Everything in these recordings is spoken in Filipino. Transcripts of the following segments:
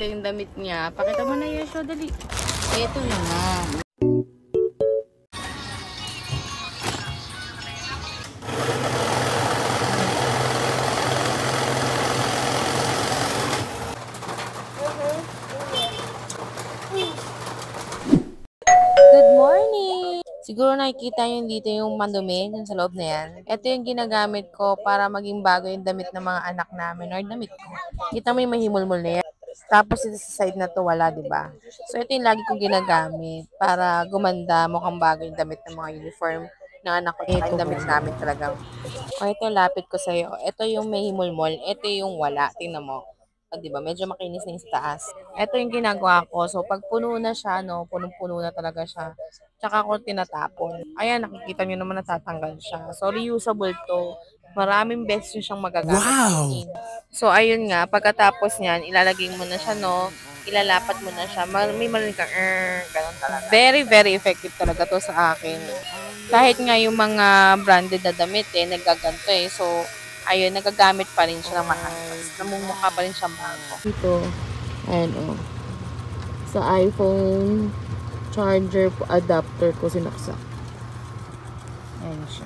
Ito yung damit niya. Pakita mo na, Yesho, dali. Ito na nga. Good morning! Siguro nakikita nyo dito yung mandumi, yung sa loob na yan. Ito yung ginagamit ko para maging bago yung damit ng mga anak namin or damit ko. Kita mo yung mahimulmul na yan. Tapos ito sa side na to wala, diba? So ito yung lagi kong ginagamit para gumanda, mukhang bago yung damit ng mga uniform ng anak ko. Ito yung damit namin talagang. O ito, lapit ko sa'yo. Ito yung may himulmol. Ito yung wala. Tingnan mo. O, diba? Medyo makinis na yung sa taas. Ito yung ginagawa ko. So, pag puno na siya, no, punong-puno na talaga siya. Tsaka ako tinatapon. Ayan, nakikita nyo naman natatanggal siya. So, reusable to. Maraming beses nyo siyang magagamit. Wow! So, ayun nga. Pagkatapos niyan, ilalagay mo na siya, no. Ilalapat mo na siya. May malinig kang, ganun talaga. Very, very effective talaga to sa akin. Kahit nga yung mga branded na damit, nagaganto eh. So, ayun, nagagamit pa rin siya ng maayos. Namumukha pa rin siyang bago. Ito, ayan o. Sa iPhone charger adapter ko sinaksak. Ayan siya.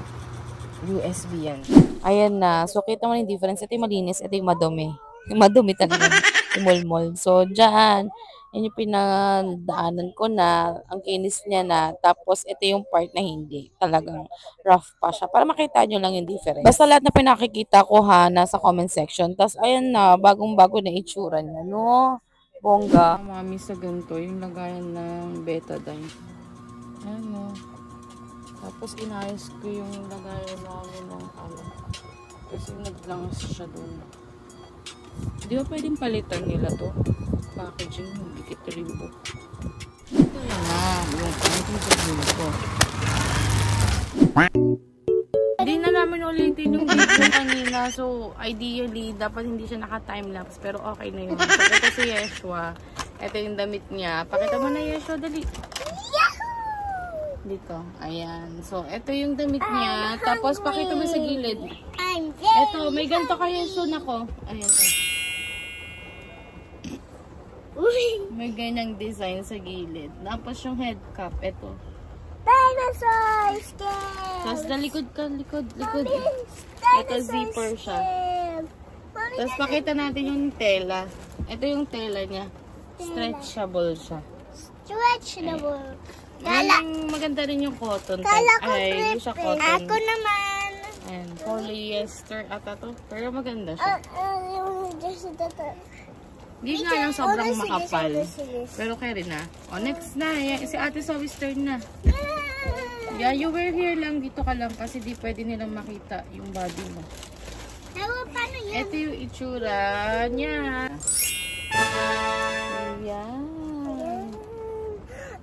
USB yan. Ayan na. So, kita mo yung difference. Ito yung malinis. Ito yung madumi. Yung madumi talaga. Yung mulmol. So, dyan, yan yung pinadaanan ko na. Ang kinis niya na. Tapos, ito yung part na hindi. Talagang rough pa siya. Para makita nyo lang yung difference. Basta lahat na pinakikita ko ha, nasa comment section. Tapos, ayan na. Bagong-bago na itsura niya. No? Bongga. Mami sa ganito. Yung lagayan ng betadine. Ayan no. Tapos, inayos ko yung lagayan namin ng ano. Kasi naglangas siya doon. Di ba pwedeng palitan nila to? Packaging, dikit rin po. Ito yan na. Yung packaging ko. Hindi na namin ulitin yung video kanina. So, ideally, dapat hindi siya naka-timelapse. Pero okay na yun. So, ito si Yeshua. Ito yung damit niya. Pakita mo na, Yeshua, dali. Dito. Ayan. So, ito yung damit niya. Tapos, pakita mo sa gilid. Ito, may ganito kayo soon ako. Ayan. May ganyang design sa gilid. Tapos, yung head cap. Ito. Dinosaur skin! Tapos, likod ka. Likod. Ito, zipper siya. Tapos, pakita natin yung tela. Ito yung tela niya. Stretchable siya. Stretchable. Maganda rin yung cotton. Ay, hindi siya cotton. Ako naman. And polyester ata to. Pero maganda siya. Hindi nga lang sobrang makapal. Pero kaya rin na. O, next na. Si Ate Zoe's turn na. Yeah, you were here lang. Dito ka lang kasi di pwede nilang makita yung body mo. Paano yun? Ito yung itsura niya. Ayan.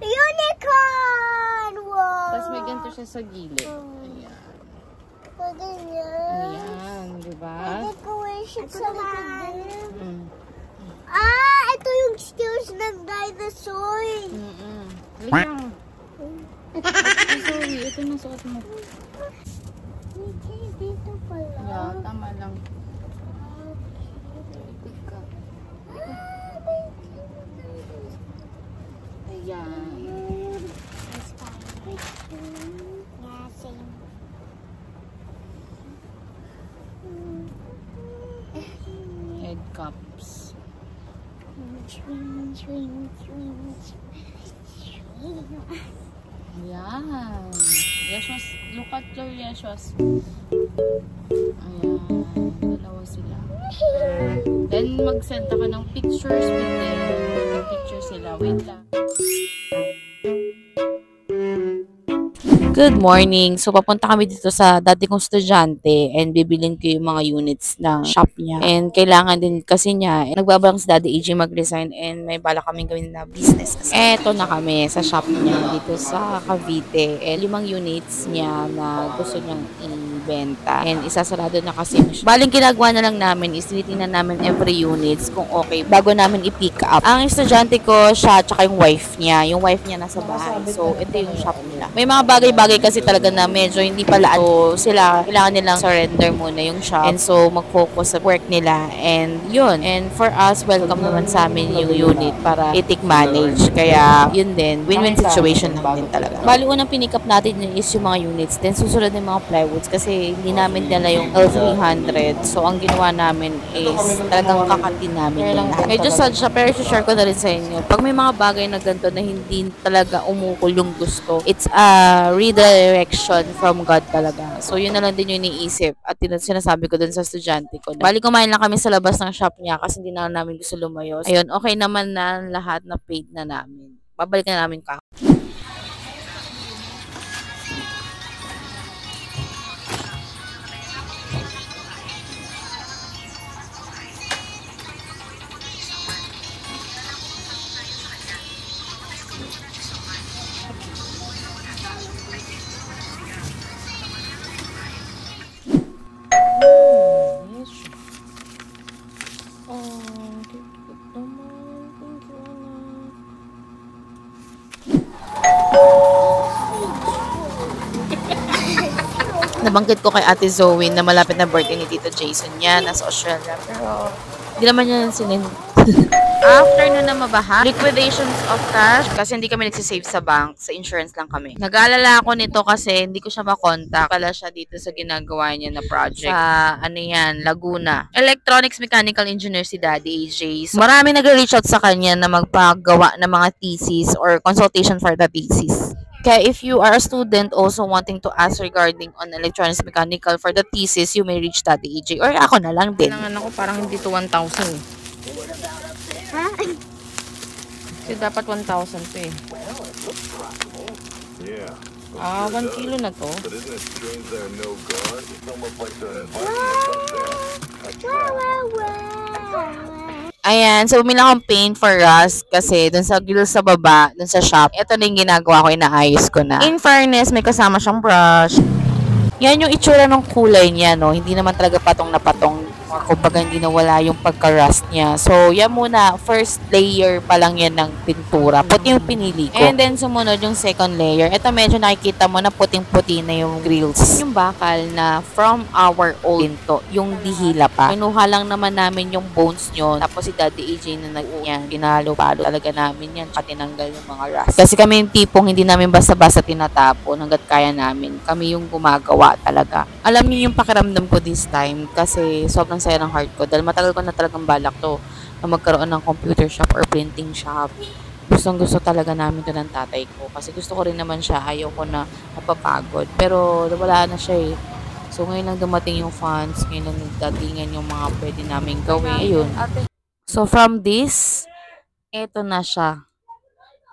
Unicorn! Wow! Tapos may ganito siya sa gilid. Ayan. Ayan, diba? Pwede ko worship sa man. Ito yung skills ng dinosaur. Halika. Sorry, ito yung suot mo. Dito pala. Yeah, tama lang. Ayan. Head cups. Ayan. Yeshwas, look at your Yeshwas. Ayan. Dalawa sila. Then, mag-send ka ng pictures with them. Picture sila. Wait lang. Good morning. So, papunta kami dito sa dati kong estudyante and bibilin ko yung mga units ng shop niya. And kailangan din kasi niya, nagbabalang si Daddy AJ mag-resign and may bala kaming gawin na business. Eto na kami sa shop niya dito sa Cavite. 5 units niya na gusto niyang benta. And isasarado na kasi. Baling ginagawa na lang namin is tinitingnan namin every units kung okay bago namin i-pick up. Ang estudyante ko, siya tsaka yung wife niya. Yung wife niya nasa bahay. So, ito yung shop nila. May mga bagay-bagay kasi talaga na medyo hindi pala sila, kailangan nilang surrender muna yung shop. And so, mag-focus sa work nila. And yun. And for us, welcome naman sa amin yung unit para i-take manage. Kaya, yun din. Win-win situation lang din talaga. Bali, unang pinick up natin is yung mga units. Then, susunod yung mga plywoods kasi hindi namin dala yung L300. So, ang ginawa namin is talagang kakatin namin yung lahat. Medyo sad siya, pero share ko na rin sa inyo. Pag may mga bagay na ganito na hindi talaga umukol yung gusto, it's a redirection from God talaga. So, yun na lang din yung iniisip. At sinasabi ko dun sa estudyante ko. Bali, kumain lang kami sa labas ng shop niya kasi hindi na namin gusto lumayos. Ayun, okay naman na lahat na paid na namin. Babalik na namin ka. Nabanggit ko kay Ate Zoe na malapit na birthday ni Tito Jason niya, nasa Australia. Pero, hindi naman niya sinin. After nun na mabaha, liquidations of cash, kasi hindi kami nagsisave sa bank, sa insurance lang kami. Nag-aalala ako nito kasi hindi ko siya makontak. Pala siya dito sa ginagawa niya na project. Sa, Laguna. Electronics Mechanical Engineer si Daddy AJ. So, marami nag-reach out sa kanya na magpagawa ng mga thesis or consultation for the thesis. Kaya if you are a student also wanting to ask regarding on electronics mechanical for the thesis, you may reach Daddy AJ or ako na lang din. Kailangan ako parang hindi to 1,000 eh. Ha? Kasi dapat 1,000 to eh. 1 kilo na to. Ayan, so bumili akong paint for us kasi dun sa grill sa baba, dun sa shop, ito na yung ginagawa ko, inaayos ko na. In fairness, may kasama siyang brush. Yan yung itsura ng kulay niya, no? Hindi naman talaga patong na patong. Kumbaga hindi na wala yung pagka-rust niya. So, yan muna. First layer pa lang yan ng pintura. Puti yung pinili ko. And then, sumunod yung second layer. Ito medyo nakikita mo na puting-puti na yung grills. Yung bakal na from our old pinto. Yung dihila pa. Kinuha lang naman namin yung bones nyo. Tapos si Daddy AJ na yan. Pinalo-palo talaga namin yan. Tinanggal yung mga rust. Kasi kami yung tipong hindi namin basta-basta tinatapon hanggat kaya namin. Kami yung gumagawa talaga. Alam niyo yung pakiramdam ko this time kasi sobrang saya ng heart ko dahil matagal ko na talagang balak to na magkaroon ng computer shop or printing shop. Gustong gusto talaga namin to ng tatay ko kasi gusto ko rin naman siya, ayaw ko na napapagod pero wala na siya eh. So ngayon lang dumating yung funds, ngayon lang nagdatingan yung mga pwede namin gawin. Ayun. So from this, eto na siya.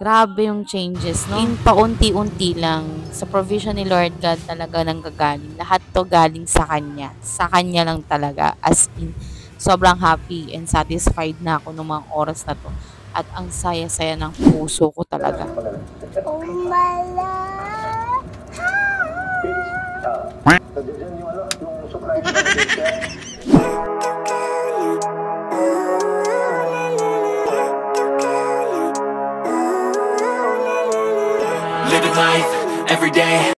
Grabe yung changes, no? In paunti-unti lang. Sa provision ni Lord God talaga nang gagaling. Lahat to galing sa Kanya. Sa Kanya lang talaga. As in, sobrang happy and satisfied na ako ng mga oras na to. At ang saya-saya ng puso ko talaga. Living life every day.